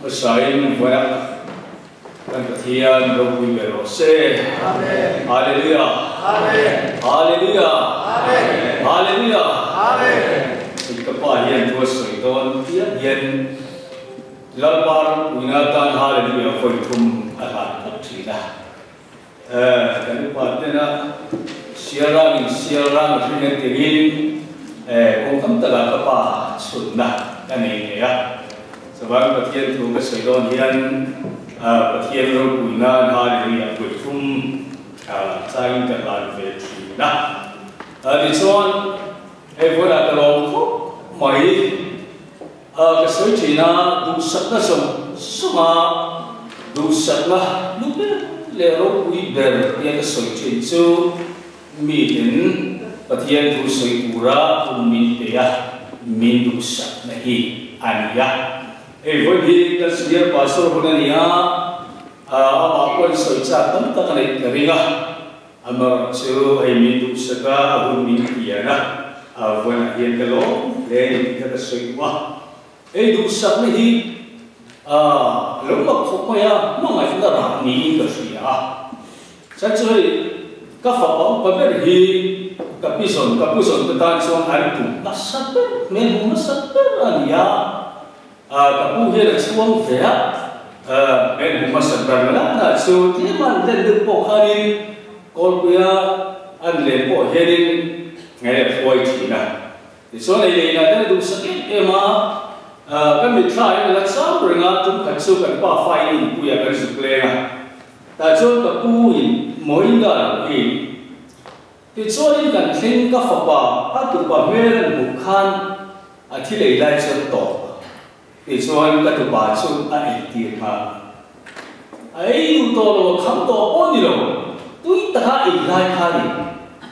Besain buat kan ketian Robi berose. Amen. Haleluya. Amen. Haleluya. Amen. Haleluya. Amen. Kepahian tua syaitan dia hian lalpar winatan haleluya foitum alat tertina. Kan patena siarang sini tingin kongkam telah kepa sunnah kan ini ya. Sebab patian tu syaitan hian patian rukunan haleluya foitum saing telah tertina. Di soal vừa là cái lồng mấy cái suy chỉ na đủ sạch na sông mà đủ sạch na lúc đấy lẽ rồi quý bèn cái suy chỉ chú mi đến và thiên thu suy tu ra tu mi thế à mi đủ sạch này anh ya vừa đi cái suy là pastor hôm nay à apa pun suy cha tâm ta cái này cái gì à mà chú hay mi đủ sạch à hôm mi thế na vừa hiện cái lỗ để cái sợi quá, đủ sạch này lúc mà không phải mà ngày chúng ta làm gì cái gì chắc rồi các pháp bảo bây giờ thì các bison cái tan son anh cũng đã sạch mình cũng đã sạch anh ya các bu hiện là xuống về mình cũng đã sạch rồi là số thì mà lên được bộ hành còn bây giờ anh lên bộ hiện ngày phơi chỉ là thì số này là cái đủ sắc em mà cái mình try là sao rồi ngã chúng cần số cần bao phai in bây giờ cần sụp lên à tại chỗ cái bu in mỗi người thì số này cần thêm các pháp bảo các tu bảo mê là một khan thì lấy lại số tổ thì số này các tu bảo số ai tiền mà ấy tổ là không tổ ôn gì đâu tôi ta ai lại khai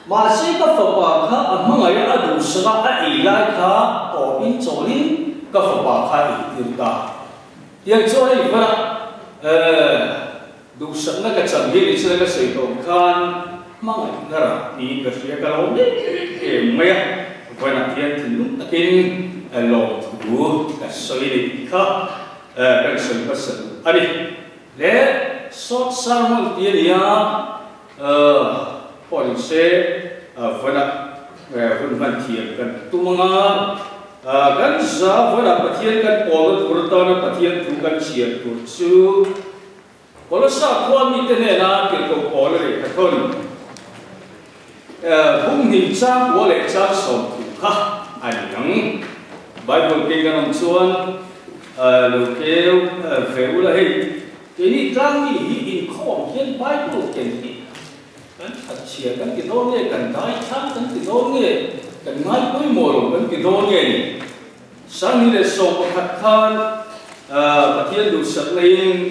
mà sẽ các pháp bảo khác mà ngày ở đủ sữa ai lại khác ở bên chỗ này các pháp bảo khác thì ta hiện chỗ này vậy đủ sữa nó cái chân đi sẽ cái sự đồng khan mà ngày ra thì cái sự cái lâu đấy mấy vậy là hiện thì lúc ta kinh lâu đủ cái sự này khác cái sự cái sự anh đi để sốt sang một tí đi policy vừa là văn thiện cần tu mga cần giá vừa là phát hiện cần bỏ được vừa tao là phát hiện tu cần triển tu chú có lúc sao quan mi tên này là kiểu cầu bỏ lại cái thôi cũng hình trang của lại trang sống tu ha anh nhẫn Bible kinh cái ông chuan lục kêu phèo là hey cái này trang gì in khom hiện Bible cái kan chia kan cái đó nghe kan đại tham kan cái đó nghe kan ngay cuối mùa kan cái đó nghe sáng nay là sổ hạt than phát hiện đủ sạch lên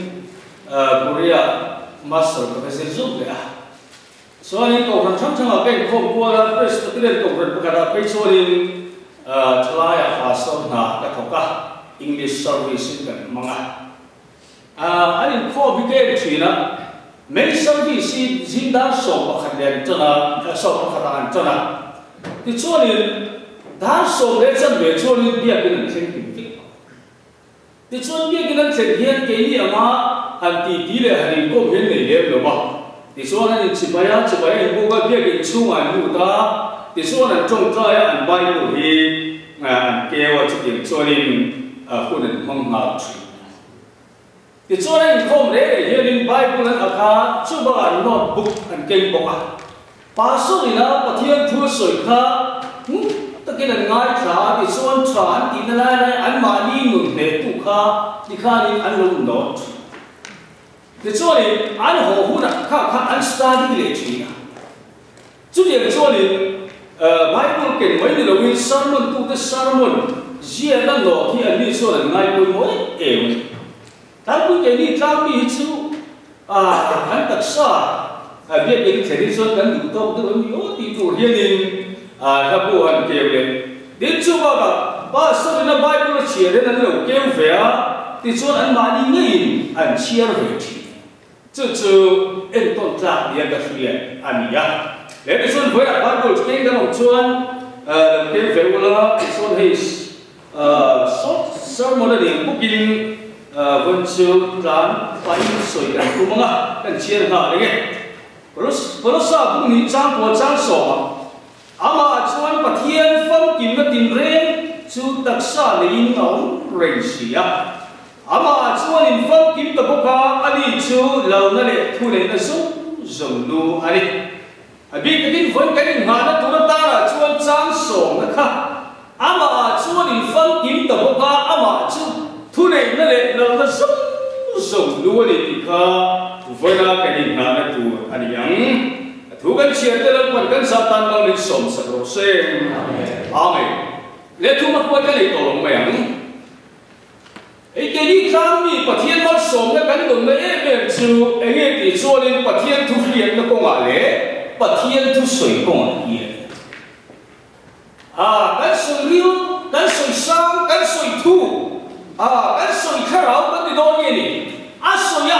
Korea master cái sẽ giúp đấy so này cầu hàng trăm trăm cái không qua là president cầu hàng cái đó cái số này chlai à so na cái thằng cả English service kan manga anh khó bị cái chuyện đó mấy service xin đã sổ và khẩn đền cho nó sổ và khẩn đền cho nó thì cho nên đã sổ để chân về cho nên biết cái này thành kinh tế thì cho nên biết cái này thành hiện cái gì mà anh tí là anh cũng hiện này đẹp rồi mà thì cho nên chỉ bây giờ anh cũng biết cái chung anh mua ta thì cho nên trong trái anh bay của thì anh kêu cho tiền cho nên khu này mong ngào thì cho nên không để hiện in Bible là cả chú bà anh notebook anh kinh bọc pastor thì nó có thiên thu sợi khá tất cái là ngay trả thì số anh trả anh thì nó lại anh mà đi ngừng để tu khá thì khá đi anh luôn nốt thì cho nên anh hồ hút khá anh study lệ chuyện chú điểm cho nên Bible kinh mấy điều là sermon tu cái sermon riêng là nó thì anh đi cho là ngay cuối mỗi em anh cũng cái đi trang bị chú anh thật sao biết cái thế này rồi cần đủ tốt được nhiều thì đủ hiện in các bộ anh kêu lên đến chú bà sau này Bible chia đến anh lâu kêu về thì cho anh mà đi ngay anh chia về chứ anh tôn trọng những cái chuyện anh nhá để cho với Bible cái cái ông chuan kêu về là cho his short sermon là điểm booking vân chiếu rán bánh sôi gần cũng măng gần chiên hả đấy nghe rồi sao cũng nghĩ trang của trang sổ ama chuan pathian phong kim na tin ren chu taksa le in ngau ren sia ama chuan in phong kim ta boka ani chu lo na le thu le na su zong lu ani abi ka tin von ka in ha na tu na ta ra chuan chang song na kha ama chuan in phong kim ta boka ama chu thu le na le lo na su zong lu ani ti kha vona ka in ha na tu ani yang thu kan chiat te lan kan satan bang min som sa ro se amen le thu ma ko ka le to long meng e ke ni tham mi pathian ma som na kan dum na e be chu e nge ti cho len pathian thu hian na ko nga le pathian thu soi ko nga hian kan soi riu kan soi sang kan soi thu kan soi kharau kan ti do ni asoya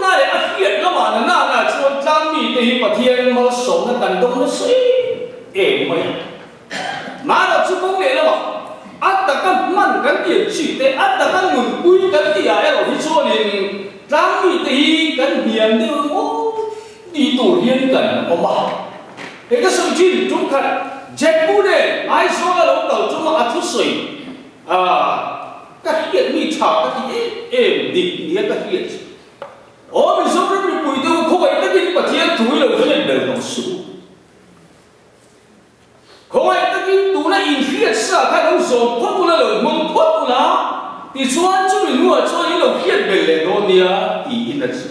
na le afiat na ma na chuan tlang mi te hi pathian ma som na kan dong na sei e mai ma na chu kong le la ma atta kan man kan ti chi te atta kan mun pui kan ti ya lo hi chuan in tlang mi te hi kan hian de o đi tu hian kan o ma e ka som chin chung khat jack bu de ai so la lo tau chu ma athu soi các hiện mi thảo các hiện em định nghĩa các hiện mình sống rất là bùi đâu không phải tất nhiên mà thiên túi là hiện đời nó số không phải tất nhiên tú là in hiện sa các ông sống thoát tu là lời mong thoát tu là thì choan cho mình mua cho những lời hiện đời lệ đó nia thì in là gì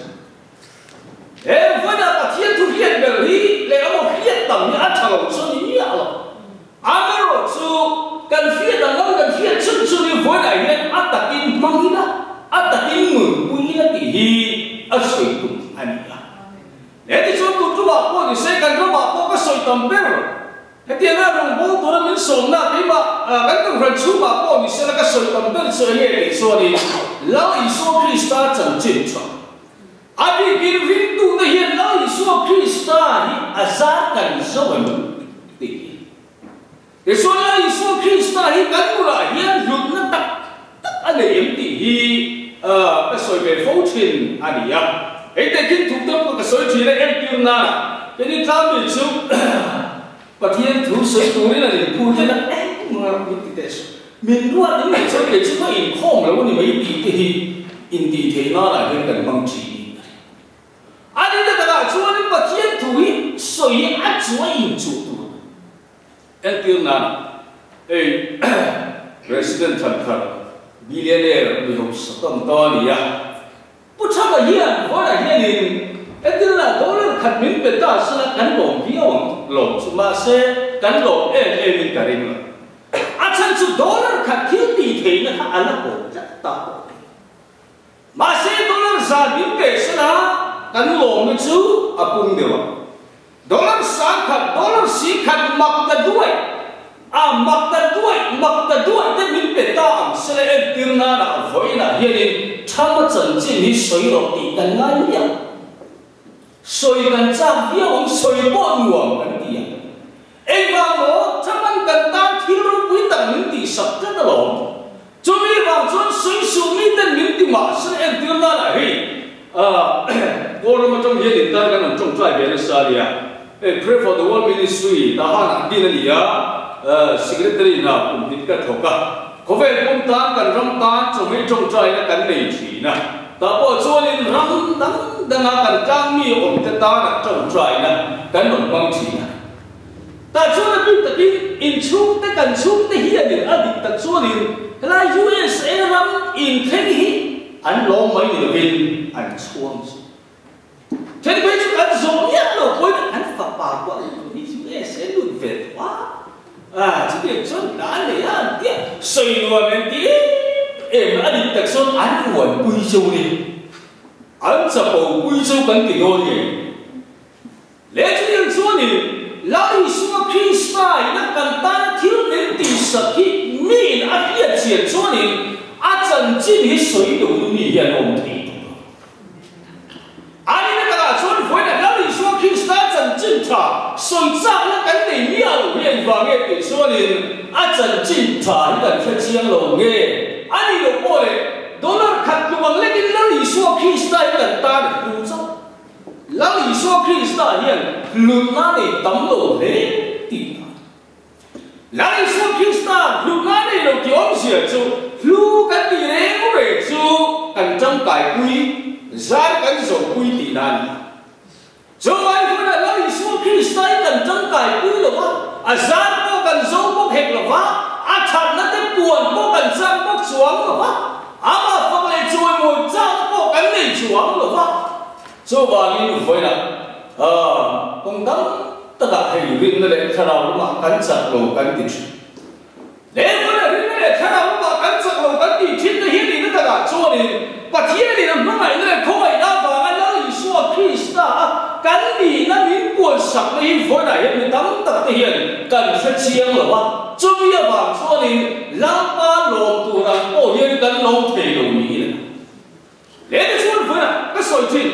em với là thiên tu hiện đời đi lệ ông hiện tầm như ăn thằng cho những nhà rồi ăn rồi chú cần phiền là ngâm cần phiền chân chân như với đại hiện ắt đặt in mang đi đó ắt đặt in mừng quý đó thì hi ở soi tụng anh à để thì cho tụi bà cô thì sẽ cần cho bà cô có soi tầm bé rồi cái tiền ra đồng bố tụi nó mình sống na thì mà cái từng phần chú bà cô thì sẽ là cái soi tầm bé soi nghe thì soi đi lão Giêsu Christa chẳng chịu cho anh đi kiếm vinh tu thì hiện lão Giêsu Christa thì giá cần số mình để số là Giêsu Christa hi kan mula hian lut na tak anh em ti hi cái soi về phẫu thuật anh ya ấy để kinh thủ tâm cái soi chuyện là em tiêu na cái này ta mình chụp và thiên thủ soi tuổi là để phu thế là mà mình luôn những ngày soi để chúng nó in không là vấn đề mấy tỷ thì in tỷ thế nó là hiện cần bằng chỉ anh ấy là cái chúa nên và thiên thủ hi soi ắt chúa in chủ em tiêu na resident thần thần billionaire bị hụt sập to đi à不差个hiền我là hiền liền em tiêu là đó là khát miếng bể ta sẽ là cán bộ phía ông lột mà sẽ cán bộ em mình cả đi mà chân chú đó là khát thiếu tỷ thế nó khá là khổ rất to mà sẽ đó là gia đình bể sẽ là cán bộ nó chú cùng điều đó là sáng khát đó là sĩ khát mặc ta đuổi mặc ta đuổi đến mình bể ta sẽ là em tiêu na là với là hiền liền tham mà chân chính đi soi lột tỷ cần ngay nhỉ soi cần cha phía ông soi bọn nguồn cần tiền em vào đó tham ăn cần ta thiếu quý tận những tỷ sập rất là lộn cho mình vào cho soi sụp mình tên những tỷ mà sẽ em tiêu na là hi cô nó mà trong hiền liền ta cái nằm trong trái về là sao đi à pray for the world ministry ta hàng đi là gì à secretary nào cũng biết cái thổ cả có vẻ công tác cần rong ta cho mấy trong trái là cần đầy chỉ nè ta bỏ cho nên rong đang cần trang mi ổn cho ta là trong trái nè cần một bằng chỉ nè ta cho là biết ta biết in chung ta cần chung ta hiện được ở địa ta cho nên là USA ram in thế hi anh lo mấy người bên anh xuông thế bây giờ anh giống nhất là cuối anh phá bà quá đi USA luôn về quá chỉ biết cho đã để anh tiếc xây luôn bên tiếc em anh đi tập xuân anh quẩn quy châu đi anh sẽ bầu quy châu cần tiền thôi nhỉ lẽ cho nên cho nên lão Giêsu Christa nó cần ta thiếu đến tỷ sập khi mình anh biết chuyện cho nên anh chân chính hết soi đủ như hiện ông thấy anh ấy cái là cho nên với lại lão Giêsu Christa chân chính thà soi ra nó cần tiền nhiều hiện vàng nghe để cho nên anh chân chính thà nó cần phải chiang lồng nghe anh ấy được bỏ đấy đó là khát Christ ai cần ta được tu sao lão Giêsu Christ hiện luật na để tấm lộ thế thì lão Giêsu Christ luật na để lộ kiểu gì chứ lu cái gì đấy cũng để chứ cần trong cải quy ra cái dòng quy thì nan cho ai cũng là lão Giêsu Christ ai cần trong cải quy là vả ra có cần dòng có hẹp là vả thật nó tới buồn có cần sang có xuống là vả mà phong lại trôi một trang có cái này xuống là vả cho bà đi với là công tác tất cả hành vi nó để thay đổi mà cắn chặt đầu cắn thịt để với là cái này thay đổi mà cắn chặt đầu cắn thịt thì hiện thì nó tất cả cho nên và thiên thì nó mãi nó lại không phải đa và anh nói Giêsu Christ cắn thì nó miếng buồn sặc nó hiện với là hiện tấm tất thể hiện cần phải chiang là vâng cho bây giờ vàng cho nên lăng ba lồng tù rằng ô hiện cắn lồng thể đầu nhỉ để nó cho với là cái sợi thịt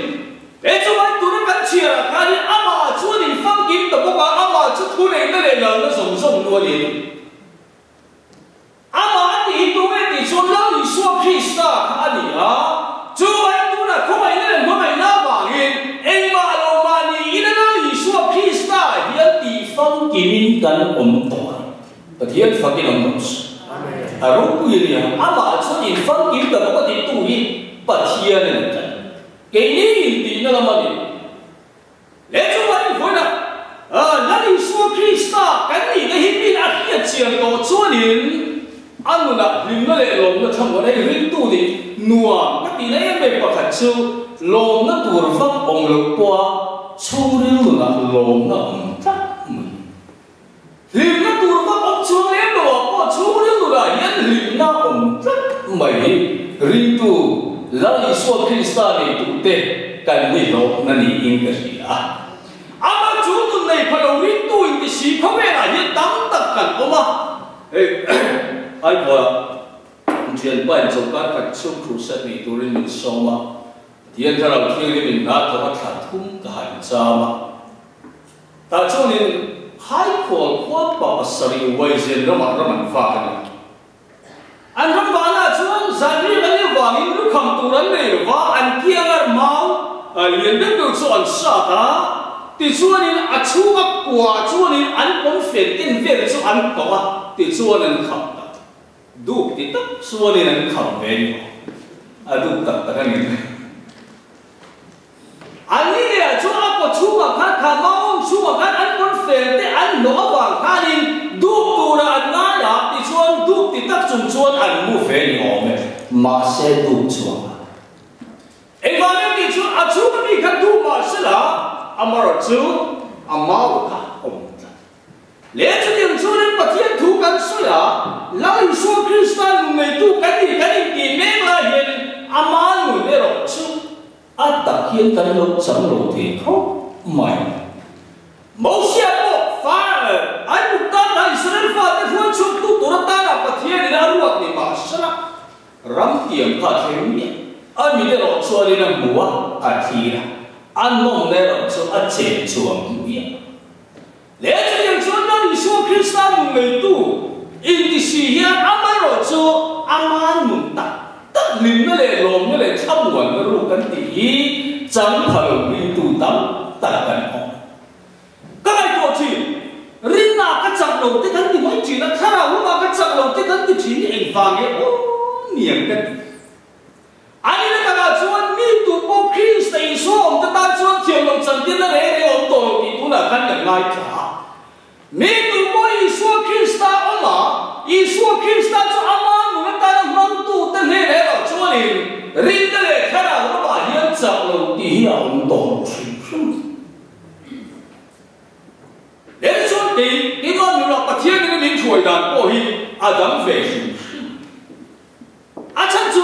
để cho anh tụi nó cắn chia là cái này ama chúa thì phong kiếm tập bốc ama chúa thu này nó để là nó rồng luôn đi ama thì tụi nó thì cho nó thì xua Christ cái này chúa anh tụi nó không phải là mới mày na vàng em mà lo mà đi nó thì xua Christ hiện thì phong kiếm cắn tỏi và hiện phong kiếm tỏi lúc bây giờ ama chúa thì phong kiếm tập bốc thì tụi đi và thiên này cái này thì nó là gì? Lẽ cho vậy với là là Giêsu Christ cái này cái hiện bị là hiện chuyện của Chúa nên anh là linh nó lại lồng nó trong cái này linh tu thì nuông cái gì đấy về bảo thật sự lồng nó tu được pháp ông lực qua châu linh là lồng nó chắc linh nó tu được pháp ông Chúa lên rồi qua châu linh là hiện linh nó ông chắc mày linh tu là Giêsu Christ này tụi tê cần đi đâu nên đi in cái gì mà chú tụi này phải đầu tiên tụi thì chỉ không phải là những tấm tất cả không mà ai bảo chuyện quan trọng các cái số khu set này tụi mình sống mà hiện tại là khi mình đã có thể thung cái hành trang mà ta cho nên hai con quát bảo sari quay trên nó mà phá cái này anh không phải là chúa giải quyết cái vàng lúc không tu rắn này và anh kia là máu liền biết được cho anh sợ ta thì chúa nên chúa gặp quả chúa nên anh cũng phiền tin về cho anh có thì chúa nên không đủ thì tất chúa nên anh không về nhiều đủ tất cả cái này anh nghĩ là chúa có chúa mà khác khả máu chúa mà khác anh cũng phiền thì anh nó vàng khá nên đủ tu là anh nói là thì chúa đủ thì tất chúng chúa anh mua về nhiều mà sẽ đủ chúa em vào đây thì chúa nó bị khắc đủ mà sẽ là mà rồi chúa mà cả ông lẽ cho nên chúa nên bắt thiên thu căn số là Giêsu Christ người tu cái gì thì mẹ là hiện mà người này rồi chúa tất hiện cái lúc sống lộ thì không mày mẫu xe bộ phá anh cũng ta là Israel phá cái phương chụp tu tu ta là bắt thiên thì đã ruột thì mà sẽ là rắm tiền cả thế miệng anh mình để rồi chúa đi làm bùa thì là anh mong để rồi chúa anh chế chúa miệng lẽ cho nên chúa nói Giêsu Christ người tu in thì xì hiện anh rồi chúa anh muốn tất linh nó lại lồng nó lại thâm nguồn nó ruột cái gì chẳng phải linh tu tâm tất cả họ các ai có gì riêng là các chặng đầu tiên thì mới chỉ là khá là mà các chặng đầu tiên thì chỉ ảnh vàng ấy niệm cái anh ấy là các chúa mi tu bố Christ ấy số ông ta chúa thiền lòng chân tiên là để ông tổ thì cũng là khăn được ngay cả mi tu bố Giêsu Christ ông mà Giêsu Christ cho aman người ta là mong tu tên này để ở chúa này riêng cái này khá là nó bảo hiện chặng đầu thì ông tổ đến số cái con người là thiên cái mình chuối đàn bỏ hi Adam về chân chú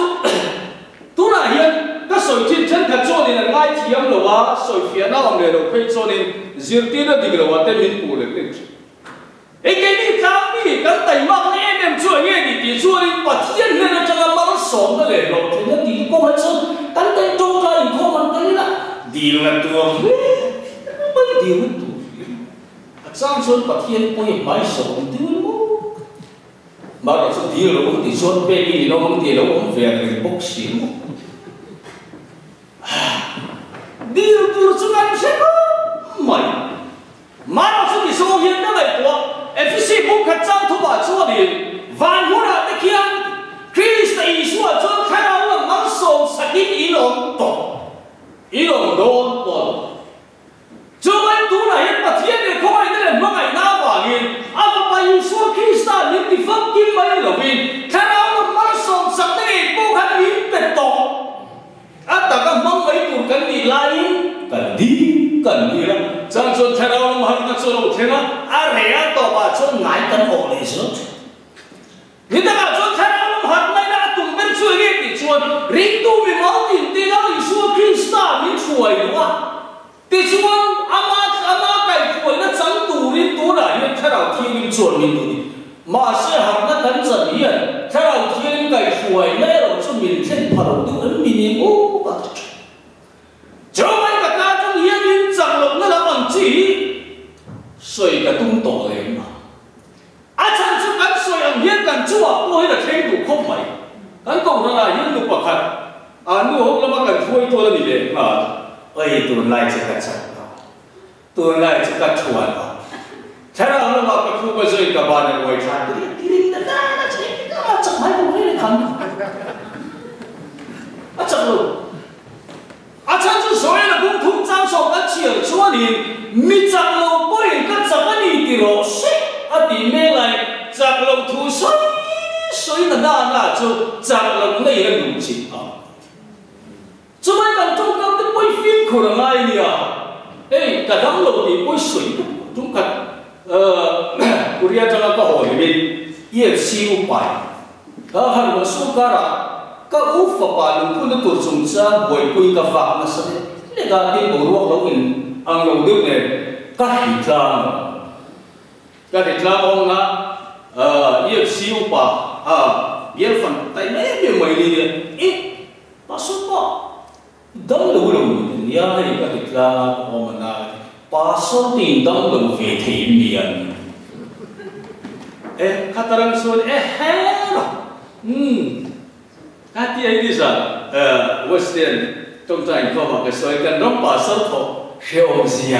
tu là hiện các sợi thiên chân thật cho nên là ngay thì em là sợi phía nào ông này đâu phải cho nên diệt tiên là đi là tên mình cụ lên cái này sao đi cái tay măng em chuối nghe thì chuối và thiên nên là chẳng là sống cái này rồi thì nó đi có hết sơn cái tay trâu ra thì không ăn cái là đi là tuồng đi mất sang xuân và thiên quay mãi sống tiêu mà rồi số tiêu rồi thì xuân về đi nó không thì nó không về thì bốc xỉu sẽ có mày mà nó sẽ bị số hiện nó lại quá FC bung khát trang thu bảo chúa đi van mua ra tới kia Christ Isu ở chỗ khai nào là mang sòng sakit ilong to ilong don to cho anh tu là hiện mà thiên này không ai tới là mang ngày nào vào liền anh mà Isu Christa liên tiếp phát kim mấy là vì khai nào là mang sòng sakit bung khát im bệt to anh ta có mang mấy tuổi cần đi lại cần đi lắm chẳng cho khai nào là mang cái số đầu thế nó à rẻ to mà cho ngài cần ổn định rồi người ta bảo cho khai nào là hạt này đã tụm bên xuôi cái thì chuồn riêng tu vì máu tìm tiền đó thì xuôi Christa mình chuồi đúng không thì chuồn ama cái chuồi nó trắng tù riêng tu là hiện khai nào thiên mình chuồn mình tu mà sẽ hạt nó cắn dần hiện khai nào thiên cái chuồi này rồi cho mình trên phật tu ấn mình ô bà cho mấy cả ca trong hiện mình chẳng lộc nó là bằng chỉ soi cả tung tổ này mà chẳng chú cắn soi ăn hiến cắn chúa ôi là thêm đủ không mày anh cộng ra là hiến đủ bậc hạt nụ hốc là mà cần phui tôi là gì đấy mà ơi tuần này chỉ cần chẳng tuần này chỉ cần chuồn thế nào là mà cái phui bây giờ cả bạn này ngồi chán đi là chỉ cái chẳng mấy cũng thấy thằng chẳng luôn chẳng chú soi là cũng thùng trang sọc cái chiều chúa liền mi chẳng lâu bôi cái chẳng cái gì thì rồi đi mê lại giặc lồng thu xoay là na cho giặc lồng này là đúng chính cho mấy bạn trong các cái quay phim của là ai nhỉ ê cả đám lồng thì quay xoay chúng cả Korea cho nó có hỏi bên EFC bài đó hàng một số cara các úp và bà lồng cũng nó tụt xuống ra buổi quay cà phê nó sẽ để ra đi bộ ruộng lâu in ăn lâu được này các hình trang cái thịt la ông na EFC upa biar phần tay mấy biar mấy đi ít pasut pa đâm lâu lâu ni ya hay cái thịt la ông na pasut tin đâm lâu về thì miền kataran suan hero hati ai đi sao Western trong thành có một cái soi cần đóng pasut thọ khéo gì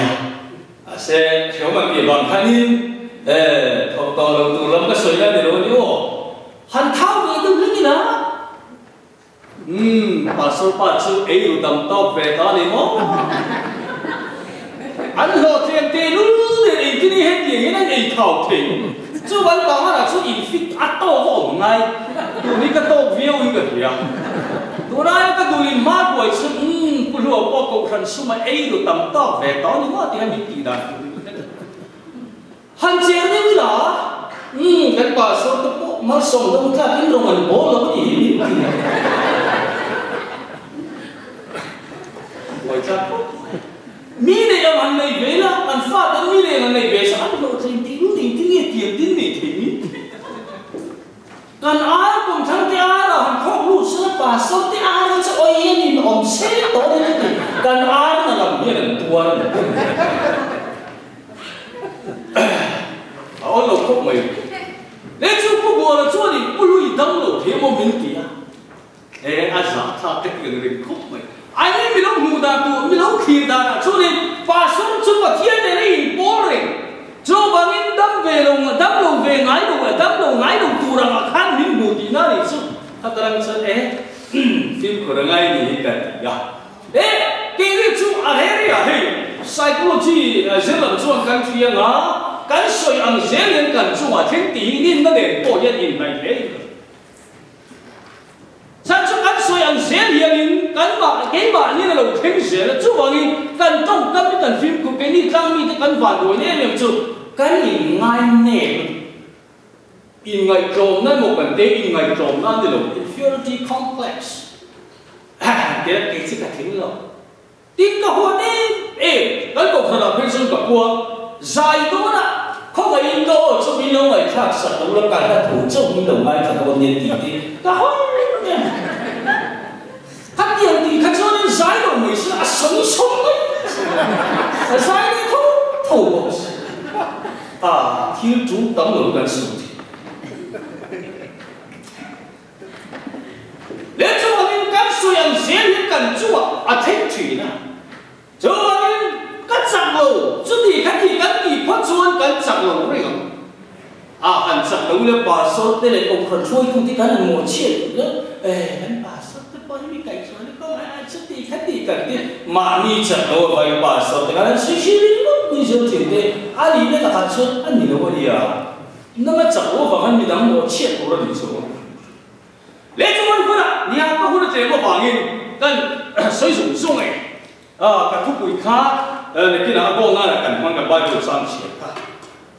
sẽ khéo mà bị bằng thanh thọ tàu đầu tù lắm cái sợi ra để rồi đi ô hắn tháo về đâu lấy gì đó bà sư ấy rồi tầm tao về ta đi mó anh lo tiền tiền luôn để cái này hết tiền cái này thảo thì chứ vẫn bảo là số in fit to vào ngay tụi này cái to view như cái gì à tụi này cái tụi này mát rồi chứ cái lúa bao cầu khăn số mà ấy rồi tầm tao về ta đi mó thì anh bị gì đó hắn chém đấy mới là cái bà số tôi mà sống trong ta cái đồng mình bố là cái gì vậy cha mi này là anh này về là anh phát đến mi này là này về sao anh lộ trình tiếng nghe tiền tiếng này thì mi còn ai cũng thằng tí ai là hắn không lú sữa bà số tí ai nó sẽ ôi yên nhìn ổn xế tối đấy thì còn ai là làm như là tuần ôi lộc khóc mày nếu chú có bùa là chúa thì不如意当老天我明记啊anh giả thà cái chuyện này khóc mày anh ấy mình đâu ngủ đàn tụ mình đâu khi đàn cho nên bà sống chung vào thiên này này boring cho bà mình đâm đầu về ngái đầu tụ rằng là khăn mình ngủ thì nó thì chứ thật rằng sao phim của rằng ai thì cái gì à cái chú hey psychology dễ làm cho anh chuyện à cái soi ăn dễ liền cần chú mà thiên tỷ nên nó để tổ chức in này thế sản xuất cái soi ăn dễ liền cái bạn như là đầu thiên dễ là chú bảo đi cần trong cái cần phim của cái này trang bị cái cần phản đối này làm chú cái gì ngay nè in ngày trộm nó một vấn đề in ngày trộm nó thì là inferiority complex cái gì cả tiếng rồi tiếng cả hoa đi cái cục thật là pension cả qua dài đó là không phải in câu ở trong video này khác sợ đâu là cả là thủ trong video này thật là nhìn thì cả hoa hát tiền thì khách cho nên dài đâu mới là sống đấy dài đi thủ thiếu chú tấm lửa gần sụt nếu cho mình cái suy nghĩ dễ liền cần chú thấy thủy nè cho mình cắt chặt lầu chút thì cắt thì phát chuan cắt chặt lầu đấy không hẳn chặt lầu là bà sốt đây là ông phần chui không thì cái là một chuyện nữa hắn bà sốt cái bao nhiêu cái chuan nó có ai chút thì cắt thì mà ni chặt lầu phải bà sốt cái là suy suy đi mất bây giờ thì thế anh đi cái hạt sốt anh đi đâu đi那么chặt lầu và hắn đi đóng một chuyện của nó đi xuống lấy cho anh phân à nhà có phân chế một vài nghìn cần sử dụng xong này cả thuốc bụi khá này kia là có ngay là cần mang cái bài của sang xịt cả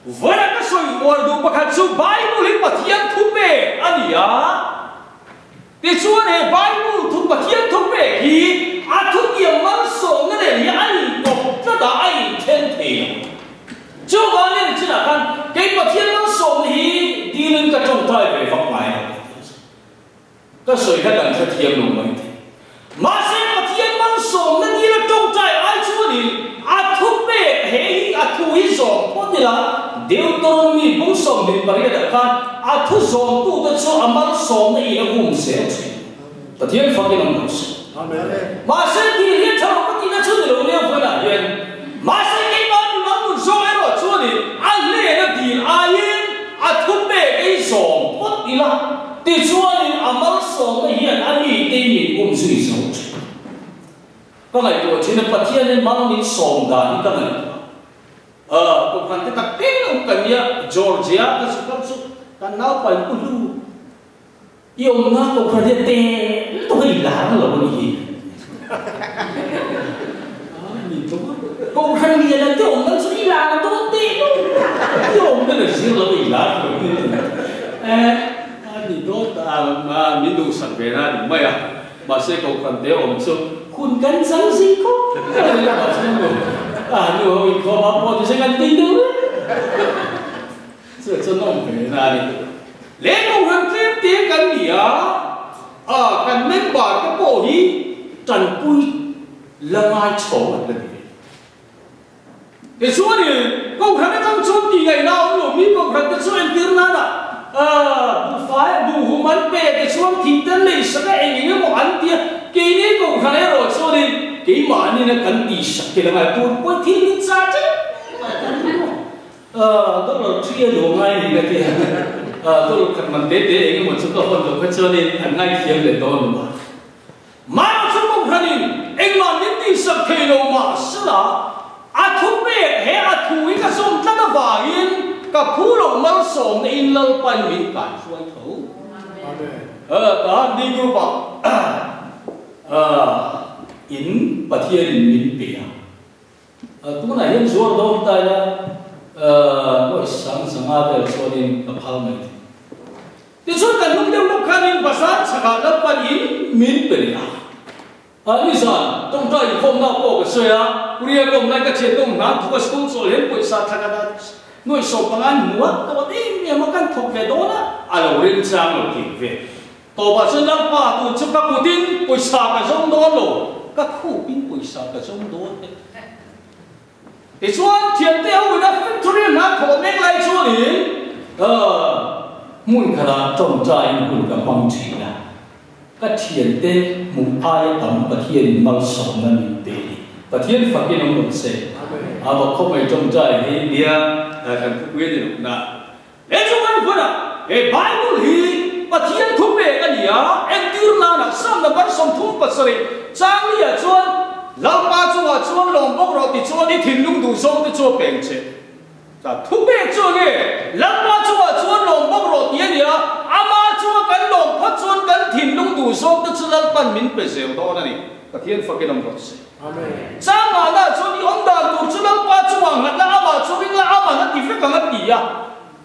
vậy là cái sử dụng ở đâu bác chú bài của linh bát thiên thuốc bể anh thì chú này bài của thuốc bát thiên thuốc bể thì thuốc gì mà sống cái này thì anh có rất là anh thiên thể chú bảo nên chỉ là cái bát thiên mà sống thì đi lên cái trong tay về phòng ngoài cái sự cái đàn thật thiêm luôn vậy mà xem mà thiên mang sống nên đi là trong trái ai chúa đi thuốc bể hay thuốc ý sống có thể là điều tôi mình muốn sống đến bây giờ kan thuốc sống tu tôi cho mang sống này là cũng sẽ thật thiên phật cái lòng mà xem thì liên thao có thể là chúa đi lâu lâu phải là yên mà xem cái bạn mang muốn sống ấy rồi chúa đi lệ nó đi yên thuốc bể cái sống có thể là thì chúa đi mang sống này hiện anh đi tìm mình cũng suy sống có ngày tôi chỉ là phát hiện nên mang mình sống đàn cái này cũng phần cái đặc biệt ông cần nhớ Georgia cái sự cấp số cái nào phải cũng lu yêu nó cũng phải để tê tôi là nó là gì cũng phải nghĩ là cái ông nó sẽ là tôi tê cái ông nó là gì là gì là thì tốt mà mình đủ sẵn về ra thì mấy mà sẽ có phần thế ông số khuôn cắn răng gì không nhiều hồi có bảo bọn thì sẽ ngăn tin đâu đấy cho nó phải ra đi lấy một hàng phép tiếng cần gì cần nên bảo cái bộ đi trần cui là ai chỗ là gì cái số này công khánh trong số kỳ ngày nào ông lùm đi công khánh cái số em tiếng nào đã phải đủ hùng ăn bè cái số thì tên này sẽ cái anh ấy một ăn tia kỳ này công khánh rồi số đi cái mà anh ấy cần đi sạch thì là ngày tôi quay thiên nhiên ra chứ đó là chuyên đồ ngay thì cái kia tôi cần mình để anh một số các phần được cái cho nên anh ngay thiên để tôi mà nó không công khánh anh mà đến đi sạch thì đâu mà sẽ là thuốc bể hay thuốc cái sông rất là vàng cái phú lộc mang sông để in lâu pan mình cả xuôi thấu đó đi vô bảo in bát thiên mình bể cũng là hiện số đâu tại là mỗi sáng ai về số đến cái phao này thì số cần lúc đâu lúc khăn bát sát sạc lớp pan in mình bể như sao trong trái phong nào có cái sợi kuriya công lại cái chuyện công nào thuộc school số lên quay sát thằng đó nuôi sâu bằng anh mua tao đi miếng mà căn thuộc về đó na là lên trang rồi kịp về tao bảo chân lăng pa tụi chúng ta cố tin quay sát cái giống đó rồi các khu pin quay sát cái giống đó thì chuan thiền tiêu người ta factory mà thổ nét lại cho đi muốn cái đó trong trái muốn cái bằng chỉ là cái thiền tế muốn ai tầm cái thiền mang sống là mình tế cái thiền phát hiện ông sẽ mà không phải trong trái thì dia thành quốc nguyên được nè để chúng anh phân cái Bible thì cái thiền thuộc về cái gì em tiêu là xong là bắt xong thung bắt sợi trang lý à chuan lão ba chuan lòng bốc rồi thì chuan đi thiền lung đủ xong thì chuan bèn chết thuộc về chuan này lão ba chuan lòng bốc rồi thì gì chuan cái lòng phát chuan cái thiền lung đủ xong thì chuan pan mình phải dẻo đó này cái thiền phát cái lòng đó sang mà na chuan đi ông đàn tụ chuan lão ba chuan ngắt na chuan đi lão nó thì phải cái gì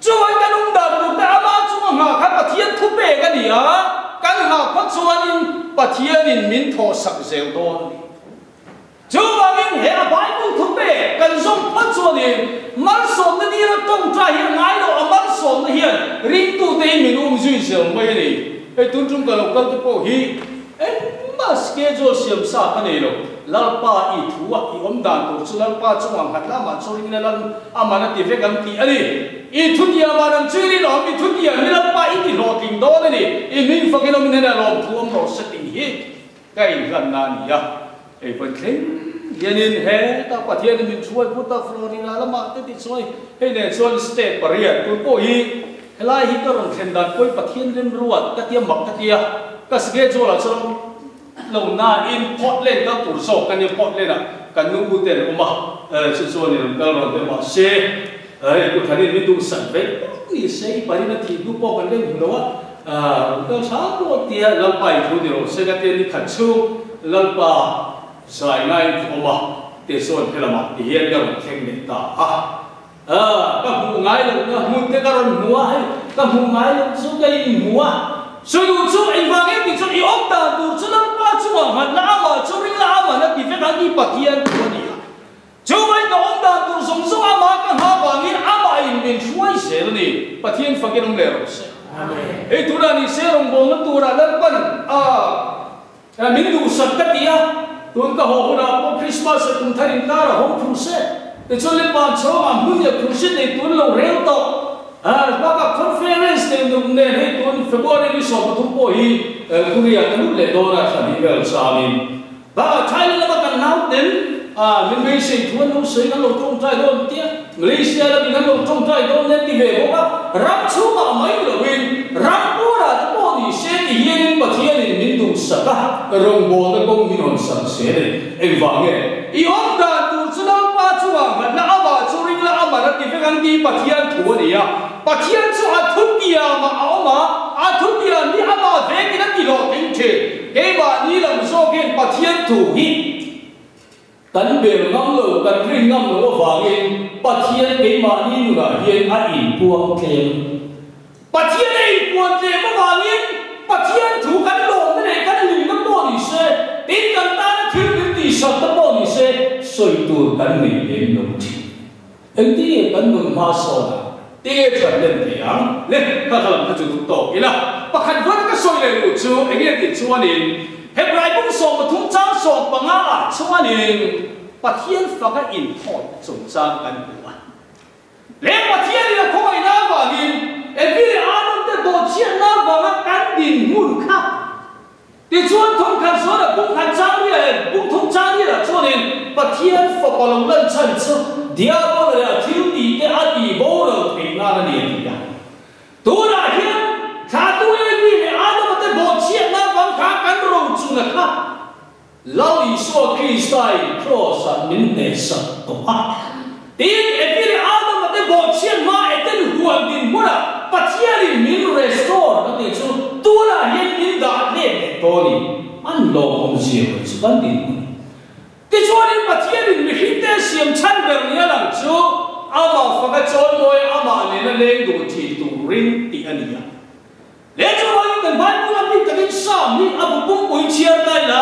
chuan cái ông đàn tụ ta chuan ngắt cái thiền thuộc về cái gì cái nào phát chuan cái thiền mình thọ sắc dẻo đó chú bà mình hệ Bible thuộc về cần dùng phát chuan đi mang sống cái đi nó trong trái hiện ngay đâu mang sống cái hiện riêng tu tế mình duy dẻo mấy này cái tuân trung cái lộc cái bộ hi mà schedule xem sa cái này rồi lalpa i thua i đàn tổ chức lalpa trong hàng hạt mà cho nên là mà nó tìm về cái gì ấy i thua gì mà làm chơi đi đó i thua gì mình lalpa i thì lo tìm đó này i mình phải cái mình là lo thua nó sẽ tìm hi cái gần là gì à cái vấn đề Yanin he ta pathian min chuai puta Florida lama te ti choi he ne chon state paria tu ko hi helai hi ka rong khen dan koi pathian rim ruat ka tia mak ka tia ka sge chola chong lo na in Portland ka tur so kan ni Portland a kan nu bu ten uma chu chon ni ka ron te ma se ku thani mi tu san ve ni sei pari na thi du po kan le lo a ka sa ko tia lo pai thu ni ro se ka te ni khan chu lo pa sai ngai oma te son pelama ti hian gar theng ne ta ka hu ngai lo na hu te karon mua hai ka hu ngai lo su kai mua su du chu ai wa nge ti chu I op ta tu chu na pa chu ma na ma chu ring la ma na ti fe ka ni pathian ko ni chu mai ka om ta tu song song ama ka ha wa ngi ama in min chuai se lo ni pathian fa ke long le ro se amen e tu ra ni se rong bo na tu ra dan pan min du sat ka tia tuan ka ho na po Christmas at tung tharin kara ho kruse te chole pa choma munya kruse ne tuan lo rel to baka conference ne dum ne he tuan February ni so tu po hi kuria kan le do na sa ni vel sa min ba thai la ba kan nau den min me se tuan lo se na lo tong tai do tia Malaysia la bin lo tong tai do ne ti ve ho ka ram chu ma mai lo win ram po ra po ni se ti yen pa thian ni min du saka rong bo na kong min on sang se ne e wa nge I om da tu chu na pa chu wa ma na ba chu ring la ma na ti fe kan ti pa thian thu ni ya pa thian chu a thu pia ma a thu pia ni a ma ve ki na ti lo tin che ke ba ni lam so ke pa thian thu hi kan be ngam lo kan ring ngam lo wa nge pa thian ke ma ni nu na hian a in puang ke pa thian ei puang ke ma wa nge pa thian thu kan lo ne kan ling na po ni se tin kan ta na thil bin ti sa ta po ni se soi tu kan ni le no thi en ti kan nun ma so na te chan len te ang le ka kalam ka chu to ila pa khan von ka soi le lu chu e nge ti chuan in Hebrai bung so ma thung chang so pa nga a chuan in pa thian fa ka in thoi chung chang kan buwa le pa thian ni ko ai na wa in e vi le anon te do chian na wa nga kan din mun kha ti chuan thong khan so na bung khan chang ni le bung thong chang ni la chuan in pa thian fa pa long lan chan chu dia bo le thil ti te a ti bo lo pe na na ni ti ya tu la hian tha tu e vi le anon te bo chian na wa kha kan ro chu na kha lao I so Christai cross an min ne sa to ha tin e vi le anon te bo chian ma e ten huan din mura pathian min restore na ti chu tu la hian min da le to ni an lo hom sia chu ban din ti chuan in pathian mi hite siam chan ber ni lang chu ama fa ka chon moi ama ne na le du thi tu ring ti ania le chu ai kan ban ku la min takin sam ni abu pum pui chia tai la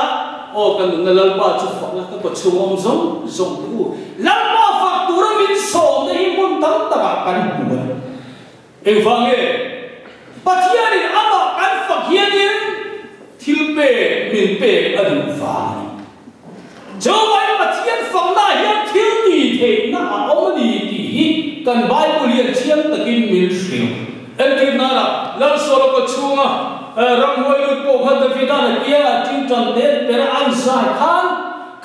o kan na lal pa chu fa la ka ko chu om zong zong tu lal pa fa tu ra min so ne hi mun tam ta kan hu e wa nge pathian in ama kan fa hian in thil pe min pe adu fa cho ai pathian fa na hian thil ti the na om ni ti kan Bible hian chiang takin min shriu en ti na la lal so ko chunga ram hoi lut po kha da vida na kia tin tan te per an sai khan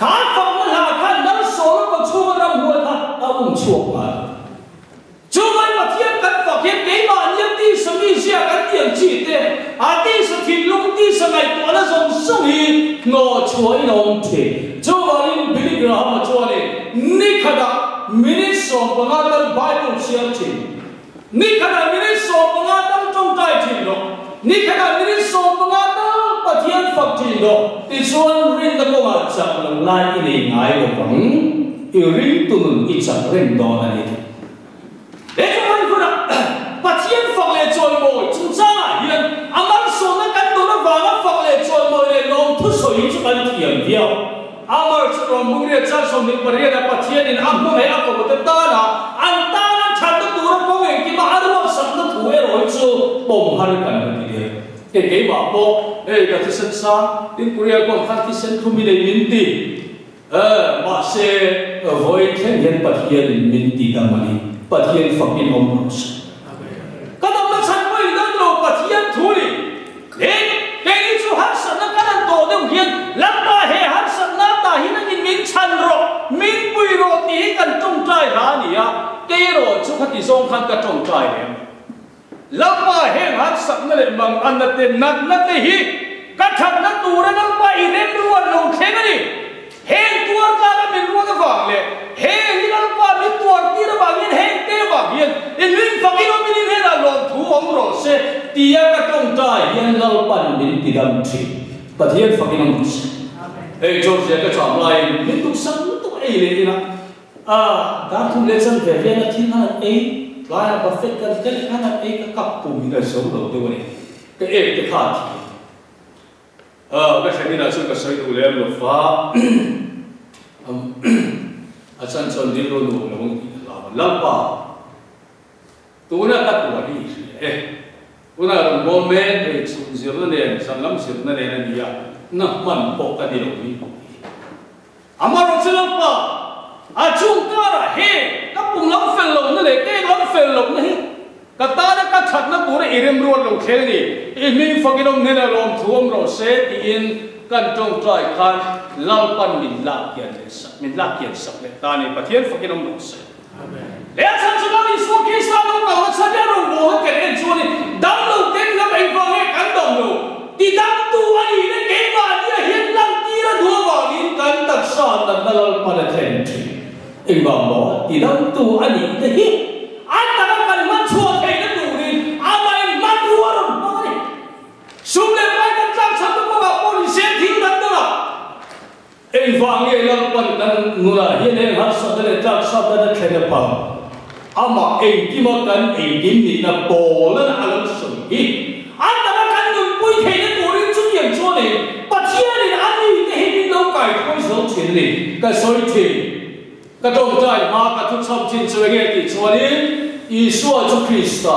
fa na la khan lal so ko chunga ram hoi kha awung chuak ma chu mai pathian kan fa ke ke ma ni ti sami sia kan tiang chi te a ti sa thin lung ti sa ngai to na song song hi no chuai nom the chu walin biligra ma chuani ni khada minute so bangal Bible sia thi ni khada minute so bangal trong tai thi lo ni khada minute so bangal pathian fa thi lo ti chuan rin da ko ma chang lo lai ni ngai lo bang I ring tu nun I chang ren do na ni le chu mai fu na pathian fa le choi mo chung chang a hian amal so na kan do na wa fa le choi mo le long thu soi chu kan thiam viao amar chu rom mung re cha so ni pare na pathian in am me a ko ta ta na an ta na chat tu ro ko nge ki ma ar wa sam na thu e ro chu bom har kan ni de ke ba po e ga thi san sa tin kuria ko kha thi sen khu mi le min ti ma se voi khen yen pathian min ti da mani pathian fa in om ros ka dam na san ko I dan lo pathian thu ni le ke ni chu har san na kan to de hian lam ta he har san na ta hi na min chan ro cái rồi chú khát thì song khăn cả trong trái này lắm mà hẹn hát sẵn này bằng ăn là tiền nát nát này hi các thằng nát tù ra lắm mà ý đến luôn lồng thế này đi hẹn tuột ra là mình luôn cái vàng này hẹn đi lắm mà mình tuột đi là vàng yên hẹn tê vàng yên in linh vàng yên mình đi là lồng thú ông rồi sẽ tia các trong trái yên lâu bàn mình đi đâm chỉ và thiên vàng yên ông sẽ ê cho sẽ cái chọn lại mình tụ sẵn tụ ấy lên đi nào đã thu lên sân về viên là thiên hạ ấy lại là bật phết cái khả năng ấy cái cặp cùng người sống đầu tôi này cái êm cái khả thi cái này đi là chúng ta xây đủ lên một phá sân sân đi luôn luôn là một làm ba tôi đã cắt của đi tôi đã làm bom men để xuống dưới nó đèn sang lắm dưới nó đèn là gì à nó mình bọc cái đi đâu đi mà rồi xem ba chúng ta là các vùng lắm phèn lồng nó để cái lắm phèn lồng này các ta đã cắt chặt nó bùa irim ruột lồng thế này mình phải cái đồng này là lồng thuông rồi sẽ tiền cần trồng trái khăn lao pan mình lạc kiệt sắc này ta này bắt thiên phải cái đồng rồi sẽ lẽ sang chúng ta đi xuống cái sao nó bảo sao để đồng bùa cái em cho này đâm đầu tiên là anh vào cái cắn đồng rồi thì đâm tu anh ấy cái mà đi hiện lăng đi là đua vào đi cắn đặc sản là lao pan là thành anh bảo bỏ thì đâm tu anh ấy cái hít anh ta đang cần mất chua thầy nó đủ đi anh mất đua rồi nói xuống lên anh đang trang sắp nó bảo bọn đi xem thiếu đánh đó anh vàng nghe lăng pan cần ngừa hiện nay hát sắp đến trang sắp đến khen được bằng mà anh chỉ mà cần anh đi đi là bỏ lên anh làm sừng hít anh ta đang cần người quay thầy nó đủ đi chút điểm chua này bắt chia đi anh đi cái hình đâu cải khôi sống chuyện này cái soi thì các đồng trái mà các thuốc sắm trên chơi nghe thì cho nên Isu cho Krista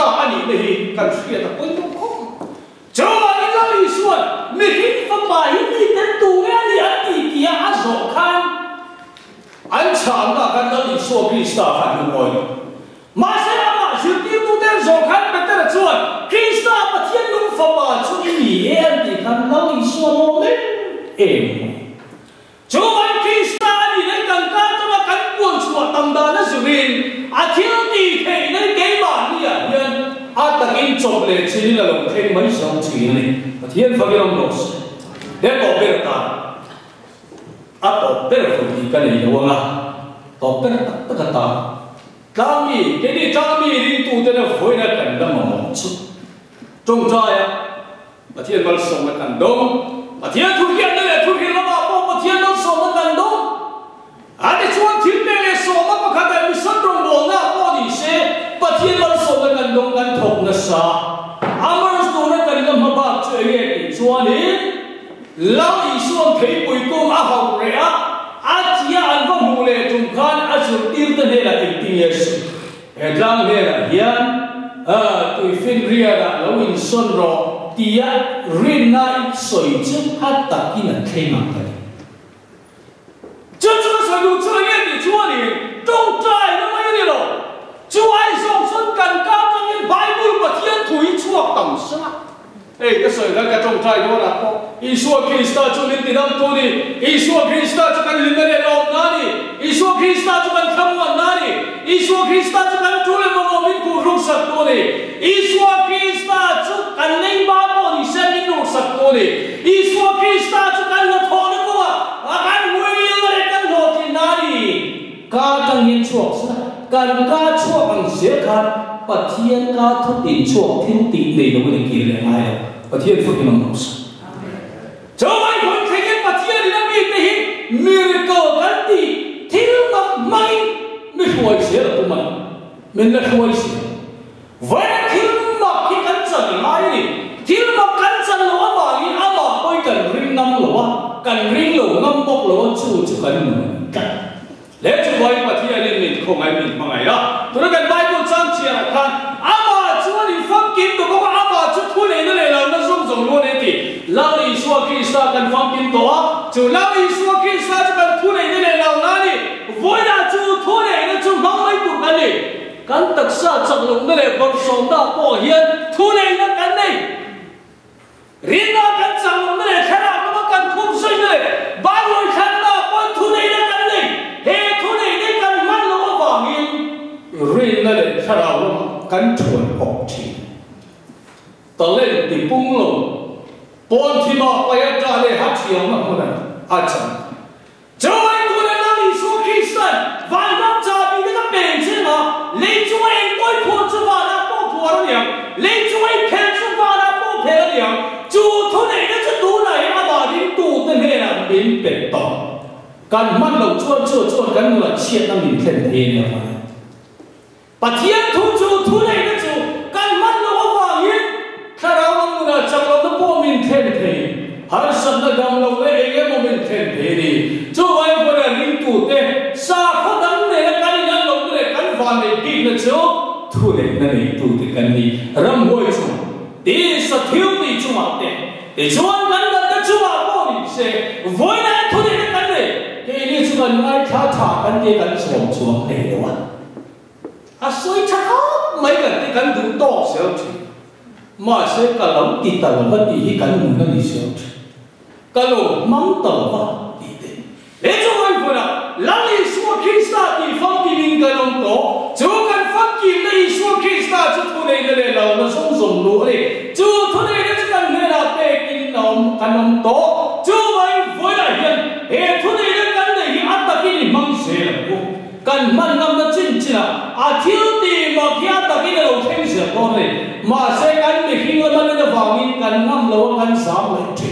anh này cần phải là quân công không cho mà cái đó Isu mình khi phải bài đi đến tù nghe anh thì kia rõ khăn anh chán là cái đó Isu Krista phải ngồi mà sẽ mà sự tiêu tu đến rõ khăn bên đây là chuẩn Krista mà thiên đúng phải mà cho ý em thì khăn đó Isu nó đấy em cho anh Krista anh này cần cá cho nó cần buồn chùa tầm đà nó dự rin thiếu tỷ thể nó cái bản đi nhân ta in chụp lên chỉ là lòng thêm mấy dòng chỉ này thiên phải cái lòng nốt để bỏ bê ta bỏ bê là phần gì cái này đâu mà bỏ bê là tất cả ta kami cái đi kami đi tu thế là phơi là cần đâm mà chút trong trai thiên mal sống là cần đông thiên thu hiện là thu hiện là mà thiên nó sống là cần đông để chuan thiên bê là sống mà các đại mình sân rồng bồ na bỏ đi xe thiên mal sống là cần đông cần thục na sa mà sống là cần làm mà chơi cái chuan đi lao đi xuống thấy bụi cung hậu rẻ chia ăn vào mù lệ trùng khan chụp tiêu tên này là tình yesu đang này là hiền tụi phiên ria là lâu in xuân rồi tia riêng nay soi chung hát ta kia là thế mà thôi chân chúng ta sử dụng cái gì chúa này trong trái nó mấy điều rồi chúa ai dùng xuân cần cao trong những Bible mà thiên thủy chúa tầm sát cái sợi đó cái trong trái đó là Isu Krista cho nên tiền tôi đi Isu Krista cho cần linh để lòng na đi Isu Krista cho cần khăm ngon na đi Isu Krista cho cần chú lên mà mình cũng rung sạch tôi đi Isu Krista cho cần linh ba bộ đi xem mình rung sạch tôi đi Isu Krista cho cần là thọ nó cũng cần nuôi yêu để cần thọ thì na đi ca tăng nhiên chuộc cần ca chuộc bằng xế khăn và thiên ca thất tiền chuộc thiên tỷ này nó mới kỳ lệ ai và thiên phước mình mong sao cho anhคนที่ยังปฏิญาณนั้นมีแต่มิราเคิลกันที่ที่เราไม่ช่วยเสียตัวมันไม่ช่วยเสียวันที่เราที่กันจังไรนี่ที่เรากันจังเราว่านี่อามาไปกันริงน้ำหรือว่ากันริงหรือน้ำบกหรือว่าชูจุกันเหมือนกันแล้วจะไว้ปฏิญาณนี้คงไม่มีมั้งไงล่ะตัวนั้นไบเบิลจังเชียร์กันอามาช่วยนี่ฟังกินตัวก็อามาช่วยทุนนี่นั่นแหละเราต้องส่งส่งรู้นี่ที่lao Isu Krista kan phong kim toa chu lao Isu Krista chu kan thu nei ne lao na ni voi na chu thu nei na chu mang mai tu kan ni kan tak sa chak lung ne bor som da po hian thu nei na kan nei rin na kan chang lung ne khara ma kan khum sai ne ba loi khan na po thu nei na kan nei he thu nei ne kan thà nào căn chuẩn học chỉ tao lên thì bung luôn bọn thì mà quay ra để hát chiều mà không này hát chẳng cho anh tôi là đi xuống Christian và năm cha bị cái bệnh chứ mà lấy cho anh tôi phụ cho vào là bộ phụ đó nhỉ lấy cho anh khen cho vào là bộ phụ đó nhỉ chú thôi này nó sẽ đủ này mà bà đi tụ tên này là biến bệnh tỏ căn mắt đầu chuột căn là chết năm mình khen thế này mà bà thiên thu chú thôi này nó chú căn mắt đầu vàng yên thà đâu mà người chẳng đâu nó bộ mình khen thế har sanda gam lo le ege moment khen thế đi chú ai vừa là linh tụ thế sa khó đắng này là cái nhân lo cái căn vàng này bị nó chú thu này nó này tụ thế căn đi ram hoi chú đi sa thiếu đi chú mà thế để chú anh căn đó chú mà bộ đi sẽ voi này thu này cái căn này cái này chú cần ngay thả căn cái căn xuống này đâu à soi chắc mấy cái căn đúng to xíu mà sẽ cả lắm thì tao vẫn đi cái mùng nó đi xíu cái lỗ mắm tao vẫn đi đấy để cho anh vừa là lăng đi xuống Christa thì phong kỳ mình cái lòng đó chú cần phong kỳ này xuống Christa chú thu này để lâu nó sống dùng lúa đi chú thu này để chú cần này là bê kinh lòng cái lòng đó chú anh vừa là hiện hệ thu này để cần này ăn ta cái gì măng xe là cần mang năm nó chín chín à thiếu thì mà khi ăn ta cái này lâu thêm sẽ có này mà sẽ cần bị khi người ta nó vào in cần năm lâu cần sáu lần chứ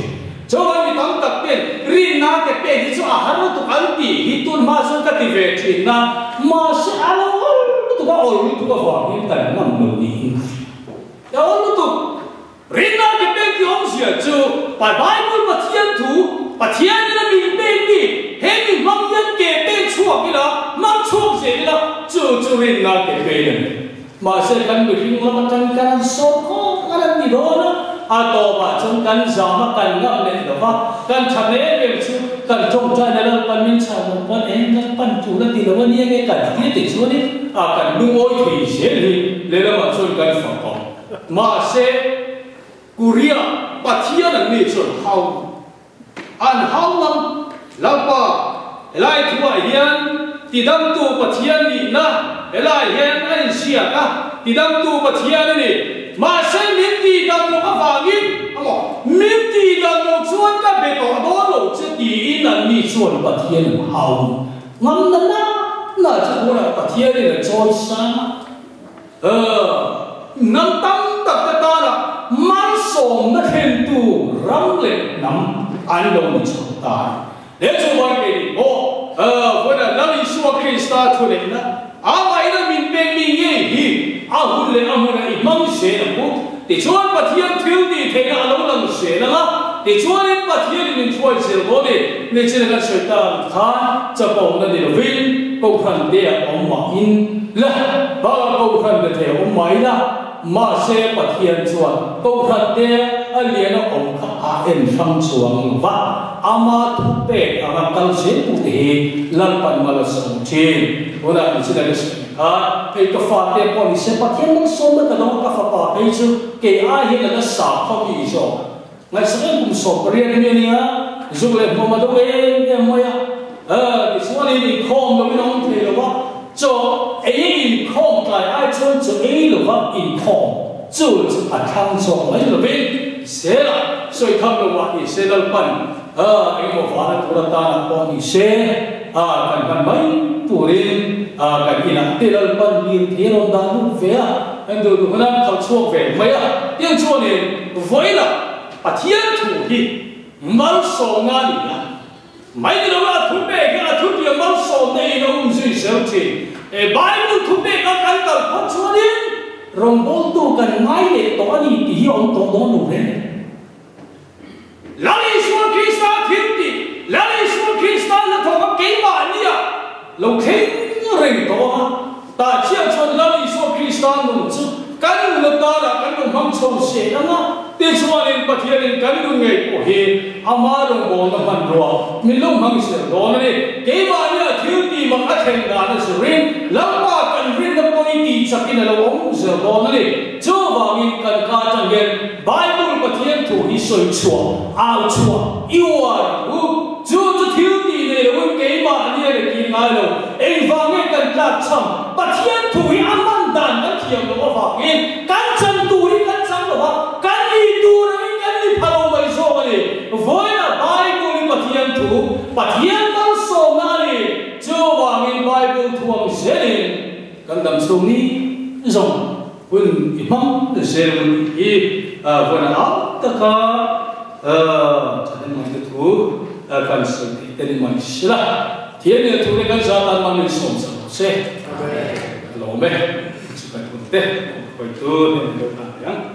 cho anh bị tăng đặc biệt riêng na cái bề thì cho hắn nó tụi anh tỉ thì tuần mà xuống cái về thì na mà sẽ ăn nó tụi cái ổn tụi cái vào in cần năm lâu đi đó nó tụi riêng na cái bề thì ông sẽ cho bài Bible mà thiên thủ mà thiên như là mình bề đi hết mình mong nhân cái bề chuộc cái đó mong chuộc gì cái đó cho riêng na cái bề này mà sẽ cần bị khi người ta chẳng cần số có cái gì đó nữa à to mà chúng cần giảm mà cần ngậm lên đó và cần chăm lấy về chứ cần trồng trái này là cần mình chăm một con em cần phân chủ là thì là vấn đề cái cần thiết để xuống đi à cần nuôi ôi thì sẽ đi để là mà chúng cần phòng có mà sẽ Korea và thiên là người chuẩn hậu ăn hậu lắm lắm ba lại thua hiền thì đâm tu và thiên đi na lại hiền anh xia cả thì đâm tu và thiên này mà sẽ miễn đi đâm nó có vàng in miễn đi đâm nó chuột các bề đó đó lộ chứ đi là đi chuột và thiên hậu ngắm nó chứ không là và thiên này là trôi xa năm tâm tập cái ta là mang sòng nó khen tu rắm lệ nắm anh đâu mà chọn ta để cho mọi người với là năm đi xuống Christa thôi đấy đó ai là mình bên mình gì hôn lệ là imam sẽ là bút thì cho anh bắt thiên thiếu đi thế là lâu lắm sẽ là thì cho anh bắt thiên mình thôi sẽ là bút nên chỉ là cái sự ta thà cho bọn nó đi là vinh câu phần để ông mà in là bao câu phần để theo ông máy là mà sẽ bắt thiên chuan câu phần để anh liền ông khá em sang chuan và ama thu bê ama cần sẽ cụ thể lần phần mà là sống trên hôm nay chỉ là cái cái pha tiền còn sẽ bắt thiên nó sống được cái đó cái pha pha cái chứ cái ai hiện là nó sạp không gì rồi ngày sáng cũng sộp riêng như này dù là một mà đâu em mới thì số này thì không đâu nó không thể đâu cho ấy không cái ai cho ấy là vad in không cho thằng cho mấy là bên sẽ là soi thăm đâu mà thì sẽ là phần ấy một pha là tụi ta là con thì sẽ cần mấy tuổi cái gì là tiền là phần nhiều thế nó đã lúc về anh tôi cũng đang thảo chuộc về mấy tiếng chuộc này với là thiên thủ thì mang sổ nga đi mấy cái đó là thủ bê cái là thủ bê mang sổ này nó cũng duy sớm thì Bible thủ bê các cái cần phát chuộc đi rồng bố tu cần ngay để tỏ đi thì ông tỏ đó nụ thế lại xuống Christa thiên thì lại xuống Christa là thọ cái bản đi lâu thế rình đó ta chia cho lại xuống Christa nụ chứ căn người ta là căn người mang sầu sẽ đó thế cho nên bắt hiện căn người ngày của he ama rồng bồn nó phần rồi mình lúc mang sẽ đó này cái bản đi thiếu thì mà các thằng đó nó sẽ rình lắm mà cần rình nó có ý thì chắc cái này là ông sẽ đó này cho vào mình cần cả chẳng hạn Bible bắt hiện thủ đi soi chùa ao chùa yêu à cho thiếu thì này là cái bản đi là cái ngay đâu anh vào nghe cần là chậm bắt hiện thủ đi ăn đàn sung ni zong un imam the ceremony e when out the car chaden man the thu kan sung ten man sila thiên ne thu le kan sa tan man som sa se lo me chu kan te koi tu ne lo na yang